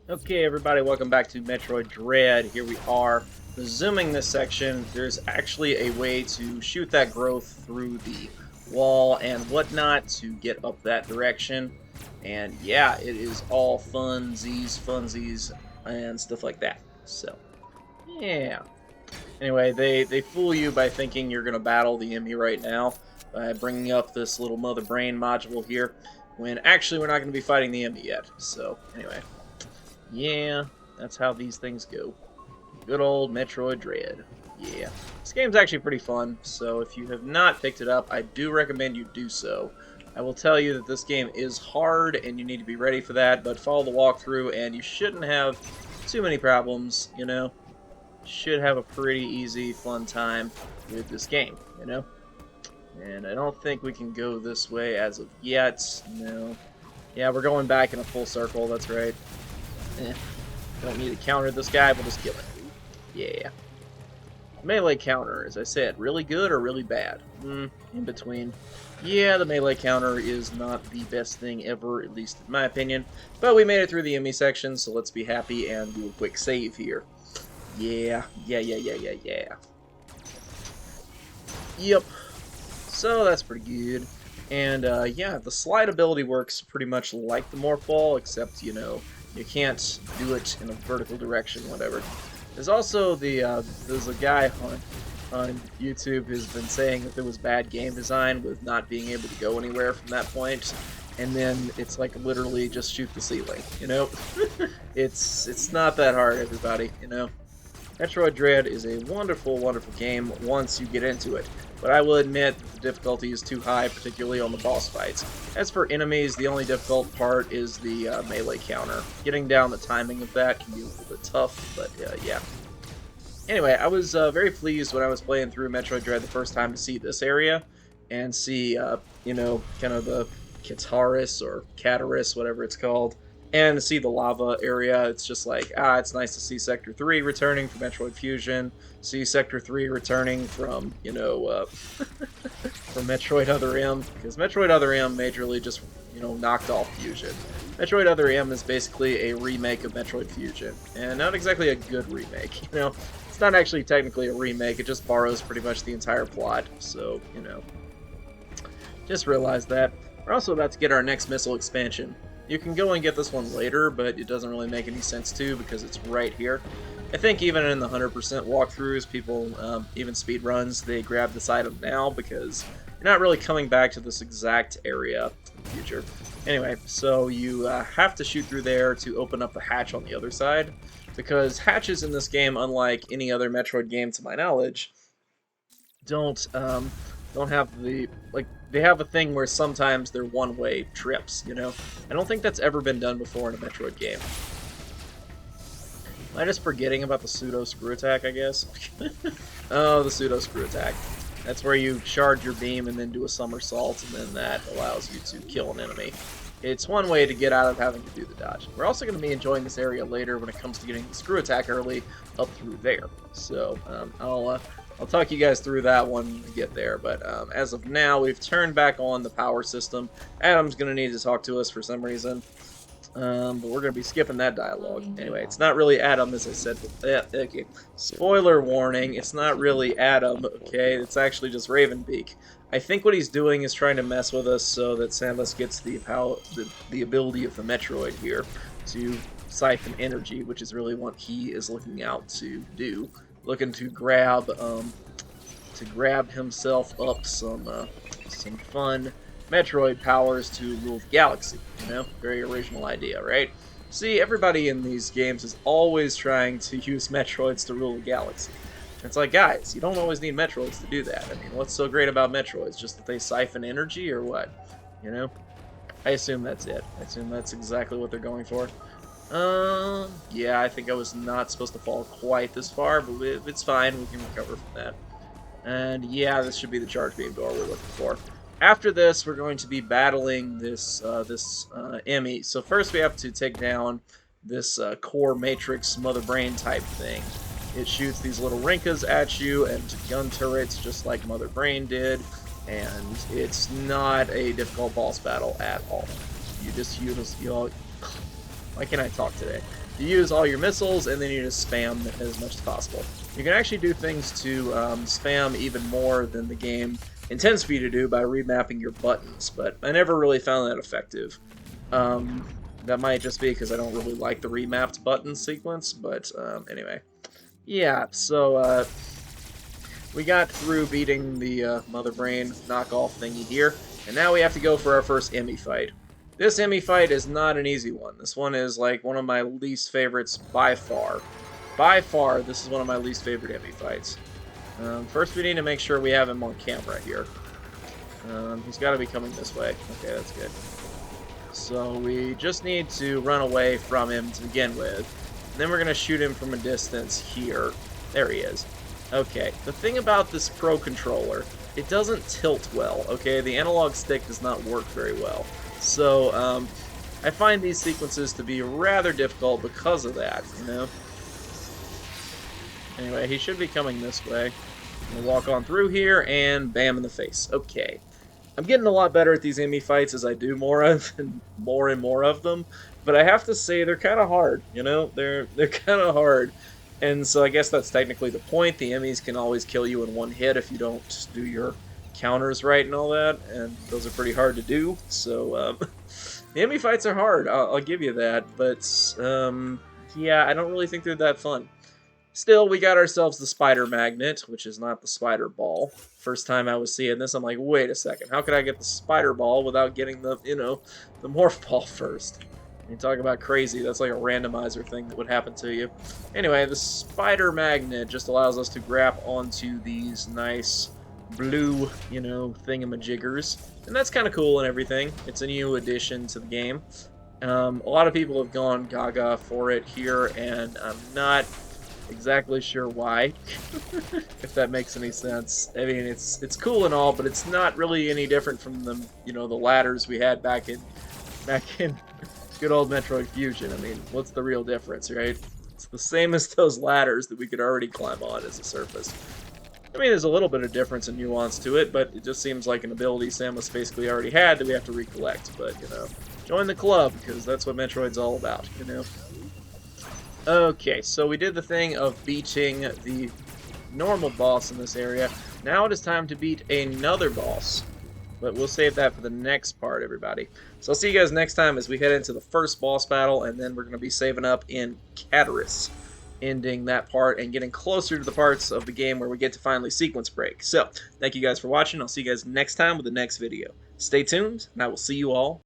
Okay, everybody, welcome back to Metroid Dread. Here we are, resuming this section. There's actually a way to shoot that growth through the wall and whatnot to get up that direction. And yeah, it is all funsies, and stuff like that. So, yeah. Anyway, they fool you by thinking you're going to battle the enemy right now by bringing up this little mother brain module here, when actually we're not going to be fighting the enemy yet. So, anyway. Yeah, that's how these things go. Good old Metroid Dread. Yeah. This game's actually pretty fun, so if you have not picked it up, I do recommend you do so. I will tell you that this game is hard, and you need to be ready for that, but follow the walkthrough, and you shouldn't have too many problems, you know? Should have a pretty easy, fun time with this game, you know? And I don't think we can go this way as of yet, no. Yeah, we're going back in a full circle, that's right. Don't need to counter this guy, we'll just kill him. Yeah. Melee counter, as I said, really good or really bad? In between. Yeah, the melee counter is not the best thing ever, at least in my opinion. But we made it through the enemy section, so let's be happy and do a quick save here. Yeah. Yep. So that's pretty good. And yeah, the slide ability works pretty much like the morph ball, except, you know, you can't do it in a vertical direction, whatever. There's also there's a guy on YouTube who's been saying that there was bad game design with not being able to go anywhere from that point, and then it's like literally just shoot the ceiling, you know? It's not that hard, everybody, you know? Metroid Dread is a wonderful, wonderful game once you get into it, but I will admit that the difficulty is too high, particularly on the boss fights. As for enemies, the only difficult part is the melee counter. Getting down the timing of that can be a little bit tough, but yeah. Anyway, I was very pleased when I was playing through Metroid Dread the first time to see this area, and see, you know, kind of the Kataris, or Cataris, whatever it's called, and to see the lava area. It's just like, it's nice to see Sector 3 returning from Metroid Fusion, see Sector 3 returning from, you know, from Metroid Other M, because Metroid Other M majorly just, you know, knocked off Fusion. Metroid Other M is basically a remake of Metroid Fusion, and not exactly a good remake, you know. It's not actually technically a remake, it just borrows pretty much the entire plot, so, you know. Just realize that. We're also about to get our next missile expansion. You can go and get this one later, but it doesn't really make any sense to because it's right here. I think even in the 100% walkthroughs, people, even speedruns, they grab this item now because you're not really coming back to this exact area in the future. Anyway, so you have to shoot through there to open up the hatch on the other side, because hatches in this game, unlike any other Metroid game to my knowledge, don't have the, like, they have a thing where sometimes they're one-way trips, you know? I don't think that's ever been done before in a Metroid game. Am I just forgetting about the pseudo screw attack, I guess? Oh, the pseudo screw attack. That's where you charge your beam and then do a somersault, and then that allows you to kill an enemy. It's one way to get out of having to do the dodge. We're also going to be enjoying this area later when it comes to getting the screw attack early up through there. So I'll talk you guys through that one when we get there, but as of now, we've turned back on the power system. Adam's going to need to talk to us for some reason, but we're going to be skipping that dialogue. Anyway, it's not really Adam, as I said. Okay. Spoiler warning, it's not really Adam, okay? It's actually just Ravenbeak. I think what he's doing is trying to mess with us so that Samus gets the ability of the Metroid here to siphon energy, which is really what he is looking out to do. Looking to grab himself up some fun Metroid powers to rule the galaxy. You know, very original idea, right? See, everybody in these games is always trying to use Metroids to rule the galaxy. It's like, guys, you don't always need Metroids to do that. I mean, what's so great about Metroids? Just that they siphon energy, or what? You know? I assume that's it. I assume that's exactly what they're going for. Yeah, I think I was not supposed to fall quite this far, but it's fine. We can recover from that. And yeah, this should be the charge beam door we're looking for. After this, we're going to be battling this Emmy. So first we have to take down this core matrix mother brain type thing. It shoots these little rinkas at you and gun turrets just like Mother Brain did, and it's not a difficult boss battle at all. You know, why can't I talk today? You use all your missiles, and then you just spam as much as possible. You can actually do things to spam even more than the game intends for you to do by remapping your buttons, but I never really found that effective. That might just be because I don't really like the remapped button sequence, but anyway. Yeah, so we got through beating the Mother Brain knockoff thingy here, and now we have to go for our first Emmy fight. This Emmy fight is not an easy one. This one is like one of my least favorites by far. By far, this is one of my least favorite Emmy fights. First, we need to make sure we have him on camera here. He's got to be coming this way. Okay, that's good. So we just need to run away from him to begin with. And then we're going to shoot him from a distance here. There he is. Okay, the thing about this Pro Controller, it doesn't tilt well, okay? The analog stick does not work very well. So, I find these sequences to be rather difficult because of that, you know? Anyway, he should be coming this way. We'll walk on through here, and bam in the face. Okay. I'm getting a lot better at these Emmy fights as I do more and more of them, but I have to say they're kind of hard, you know? They're kind of hard. And so I guess that's technically the point. The Emmys can always kill you in one hit if you don't do your counters right and all that, and those are pretty hard to do. So the Emmy fights are hard, I'll give you that, but yeah, I don't really think they're that fun. Still, we got ourselves the spider magnet, which is not the spider ball. First time I was seeing this, I'm like, wait a second, how could I get the spider ball without getting the, you know, the morph ball first? You talk about crazy, that's like a randomizer thing that would happen to you. Anyway, the spider magnet just allows us to grab onto these nice blue, you know, thingamajiggers. And that's kind of cool and everything. It's a new addition to the game. A lot of people have gone gaga for it here, and I'm not exactly sure why, if that makes any sense. I mean, it's cool and all, but it's not really any different from the, you know, the ladders we had back in good old Metroid Fusion. I mean, what's the real difference, right? It's the same as those ladders that we could already climb on as a surface. I mean, there's a little bit of difference and nuance to it, but it just seems like an ability Samus basically already had that we have to recollect. But, you know, join the club, because that's what Metroid's all about, you know? Okay, so we did the thing of beating the normal boss in this area. Now it is time to beat another boss. But we'll save that for the next part, everybody. So I'll see you guys next time as we head into the first boss battle, and then we're going to be saving up in Cataris, ending that part and getting closer to the parts of the game where we get to finally sequence break. So, thank you guys for watching. I'll see you guys next time with the next video. Stay tuned, and I will see you all